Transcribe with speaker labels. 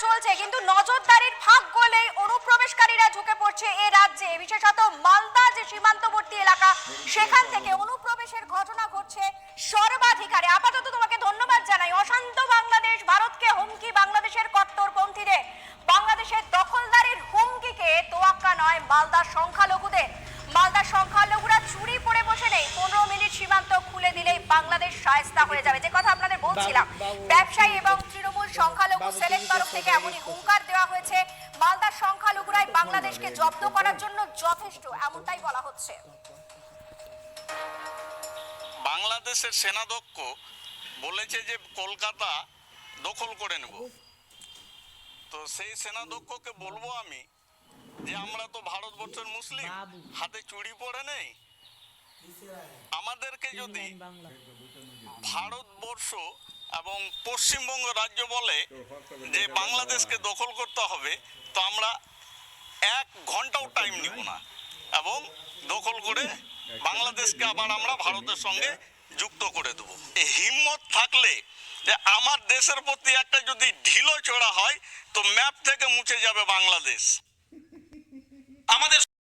Speaker 1: চলছে, কিন্তু নজরদারির ফাঁক গলেই অনুপ্রবেশকারীরা ঢুকে পড়ছে এ রাজ্যে। বিশেষত মালদা যে সীমান্তবর্তী এলাকা, সেখান থেকে অনুপ্রবেশের ঘটনা ঘটছে সর্বাধিকারে। আপাতত তোমাকে ধন্যবাদ জানাই। অশান্ত বাংলাদেশ, ভারতকে হুমকি বাংলাদেশের কট্টরপন্থীদের, বাংলাদেশের দখলদারির হুমকিকে তোয়াক্কা নয় মালদার সংখ্যালঘুদের। মালদার সংখ্যালঘুরা চুরি পড়ে বসে নেই, 15 মিনিট সীমান্ত খুলে দিলেই বাংলাদেশ শায়েস্তা হয়ে যাবে। যে কথা আপনাদের বলছিলাম, ব্যবসায়ী এবং তৃণমূল সংখ্যালঘু সেলের তরফ থেকে এমনই হুঙ্কার দেওয়া হয়েছে। মালদার সংখ্যালঘুরাই বাংলাদেশকে জব্দ করার জন্য যথেষ্ট, এমনটাই বলা হচ্ছে।
Speaker 2: বাংলাদেশের সেনাধ্যক্ষ বলেছে যে কলকাতা দখল করে নেব। তো সেই সেনাধ্যক্ষকে বলবো আমি যে আমরা তো ভারতবর্ষের মুসলিম, হাতে চুড়ি পরে নেই। আমাদেরকে যদি ভারতবর্ষ এবং পশ্চিমবঙ্গ রাজ্য বলে যে বাংলাদেশকে দখল করতে হবে, তো আমরা 1 ঘন্টাও টাইম নিব না এবং দখল করে বাংলাদেশকে আবার আমরা ভারতের সঙ্গে যুক্ত করে দেব। এই হিম্মত থাকলে যে আমার দেশের প্রতি একটা যদি ঢিলো চড়া হয়, তো ম্যাপ থেকে মুছে যাবে বাংলাদেশ।
Speaker 3: আমাদের